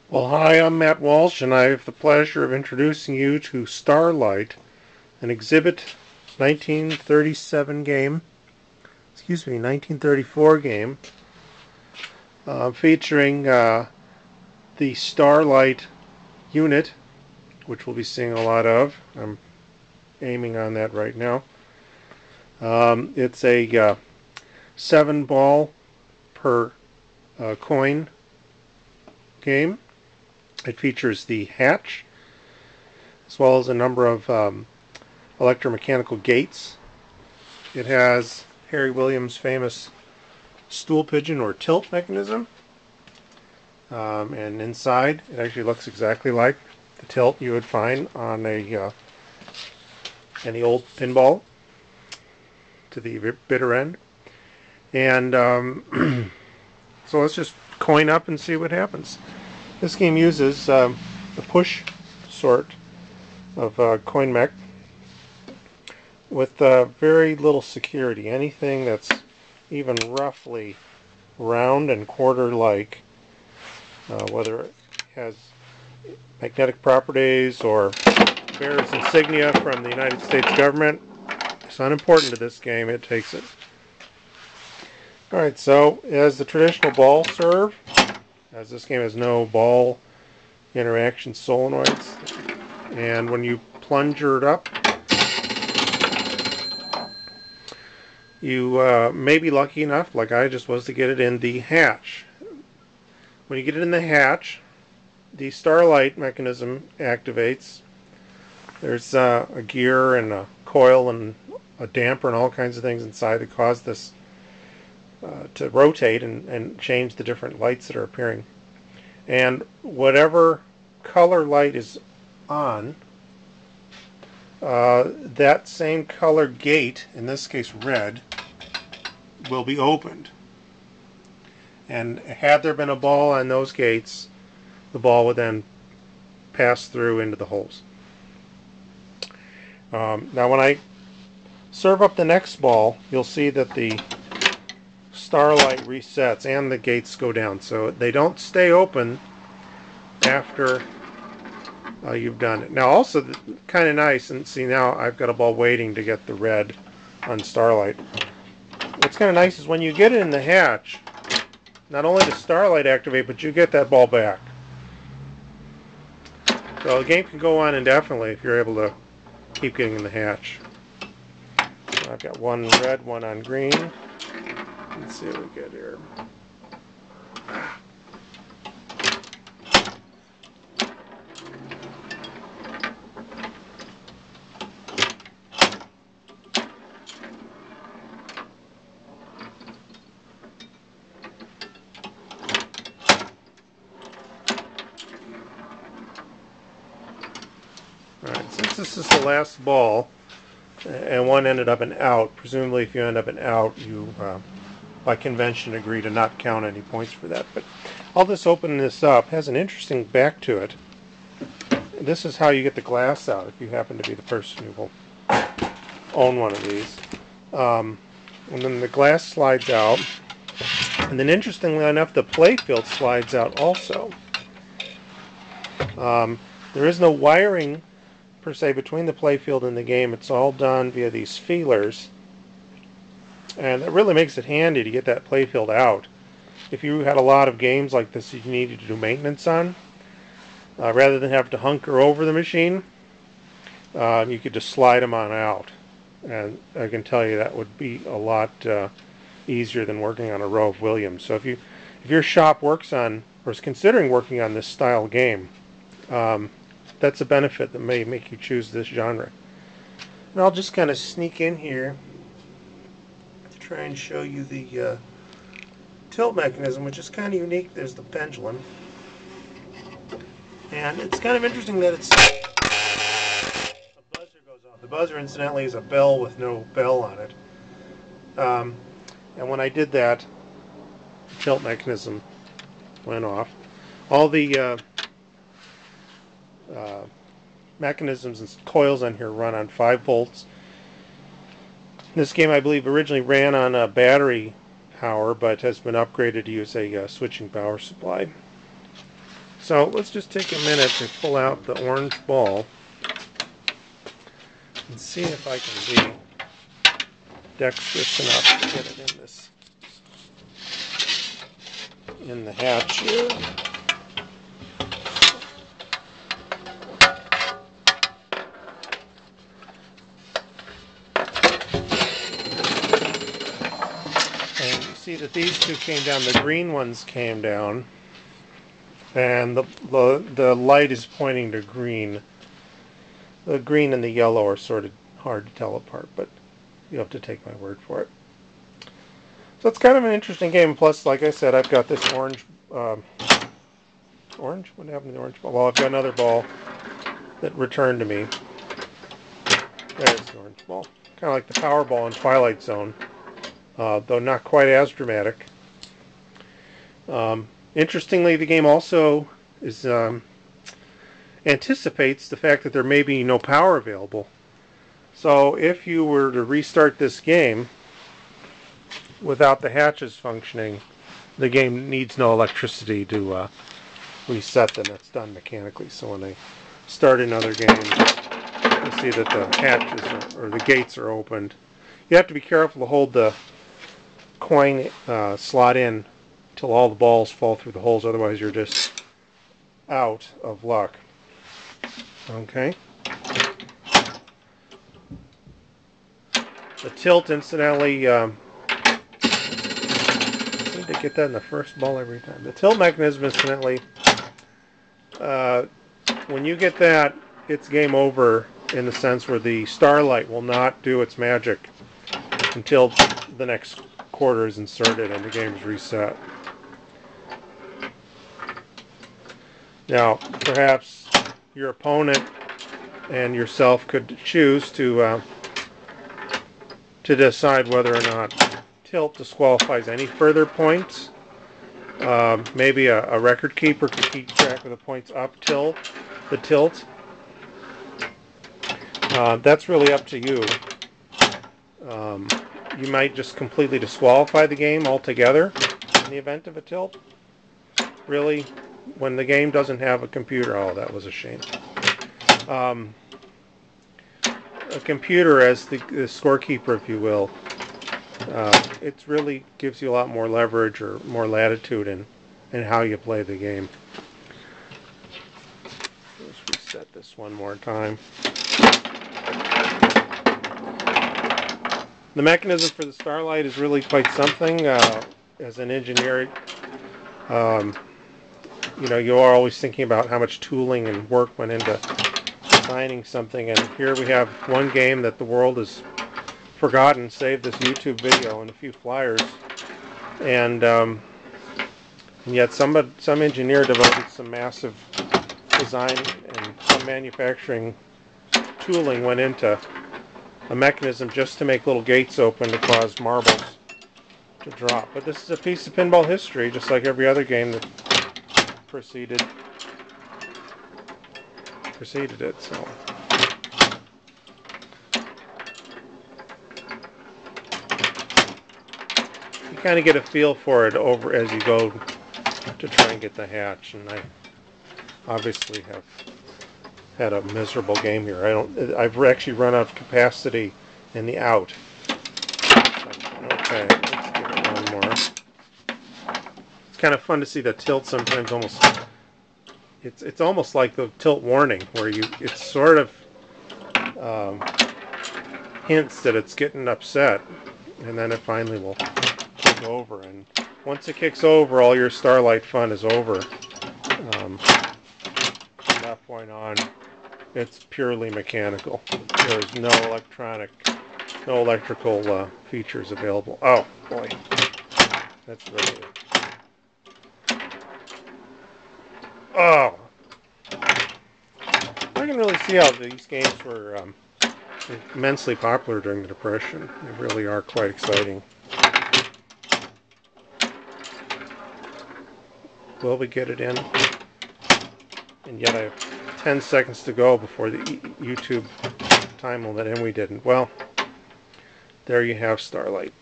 Well, hi, I'm Matt Walsh, and I have the pleasure of introducing you to Star Lite, an Exhibit 1937 game, 1934 game, featuring the Star Lite unit, which we'll be seeing a lot of. I'm aiming on that right now. It's a 7 ball per coin game. It features the hatch, as well as a number of electromechanical gates. It has Harry Williams' famous stool pigeon or tilt mechanism, and inside it actually looks exactly like the tilt you would find on any old pinball to the bitter end. And so let's just coin up and see what happens. This game uses the push sort of coin mech with very little security. Anything that's even roughly round and quarter-like, whether it has magnetic properties or bears insignia from the United States government, it's unimportant to this game. It takes it. Alright, so as the traditional ball serve, as this game has no ball interaction solenoids, and when you plunger it up, you may be lucky enough, like I just was, to get it in the hatch. When you get it in the hatch, the Star Lite mechanism activates. There's a gear and a coil and a damper and all kinds of things inside that cause this to rotate and change the different lights that are appearing. And whatever color light is on, that same color gate, in this case red, will be opened. And had there been a ball on those gates, the ball would then pass through into the holes. Now when I serve up the next ball, you'll see that the Star Lite resets and the gates go down. So they don't stay open after you've done it. Now also, kind of nice, and see now I've got a ball waiting to get the red on Star Lite. What's kind of nice is when you get it in the hatch, not only does Star Lite activate, but you get that ball back. So the game can go on indefinitely if you're able to keep getting in the hatch. So I've got one red, one on green. Let's see what we get here. Alright, since this is the last ball, and one ended up an out, presumably if you end up an out, you, by convention, agree to not count any points for that. But I'll just open this up. It has an interesting back to it. This is how you get the glass out if you happen to be the person who will own one of these. And then the glass slides out. And then interestingly enough, the playfield slides out also. There is no wiring per se between the playfield and the game. It's all done via these feelers, and it really makes it handy to get that playfield out. If you had a lot of games like this you needed to do maintenance on, rather than have to hunker over the machine, you could just slide them on out, and I can tell you that would be a lot easier than working on a row of Williams. So if your shop works on or is considering working on this style game, that's a benefit that may make you choose this genre. And I'll just kind of sneak in here to try and show you the tilt mechanism, which is kind of unique. There's the pendulum. And it's kind of interesting that it's a buzzer goes off. The buzzer, incidentally, is a bell with no bell on it. And when I did that, the tilt mechanism went off. All the mechanisms and coils on here run on 5 volts. This game, I believe, originally ran on a battery power, but has been upgraded to use a switching power supply. So let's just take a minute to pull out the orange ball and see if I can be dexterous enough to get it in the hatch here. And you see that these two came down, the green ones came down, and the light is pointing to green. The green and the yellow are sort of hard to tell apart, but you have to take my word for it. So it's kind of an interesting game. Plus, like I said, I've got this orange. Orange? What happened to the orange ball? Well, I've got another ball that returned to me. There's the orange ball. Kind of like the Powerball in Twilight Zone, though not quite as dramatic. Interestingly, the game also is anticipates the fact that there may be no power available. So if you were to restart this game without the hatches functioning, the game needs no electricity to reset them. It's done mechanically. So when I start another game, you see that the hatches or the gates are opened. You have to be careful to hold the coin slot in until all the balls fall through the holes. Otherwise, you're just out of luck. Okay. The tilt, incidentally, seem to get that in the first ball every time. The tilt mechanism, incidentally, when you get that, it's game over in the sense where the Star Lite will not do its magic until the next quarter is inserted and the game is reset. Now, perhaps your opponent and yourself could choose to decide whether or not tilt disqualifies any further points. Maybe a record keeper could keep track of the points up till the tilt. That's really up to you. You might just completely disqualify the game altogether in the event of a tilt. Really, when the game doesn't have a computer, oh, that was a shame. A computer as the scorekeeper, if you will, it really gives you a lot more leverage or more latitude in how you play the game. Let's reset this one more time. The mechanism for the Star Lite is really quite something. As an engineer, you know, you are always thinking about how much tooling and work went into designing something, and here we have one game that the world has forgotten, save this YouTube video and a few flyers, and yet some engineer devoted some massive design and some manufacturing tooling went into a mechanism just to make little gates open to cause marbles to drop. But this is a piece of pinball history, just like every other game that preceded it. So you kind of get a feel for it over as you go to try and get the hatch, and I obviously have had a miserable game here. I've actually run out of capacity in the out. Okay, let's give it one more. It's kind of fun to see the tilt sometimes almost. It's almost like the tilt warning, where it's sort of hints that it's getting upset, and then it finally will kick over. And once it kicks over, all your Star Lite fun is over. From that point on, it's purely mechanical. There's no electrical features available. Oh boy, that's really. Oh, I can really see how these games were immensely popular during the Depression. They really are quite exciting. Will we get it in? And yet I have 10 seconds to go before the YouTube time limit, and we didn't. Well, there you have Star Lite.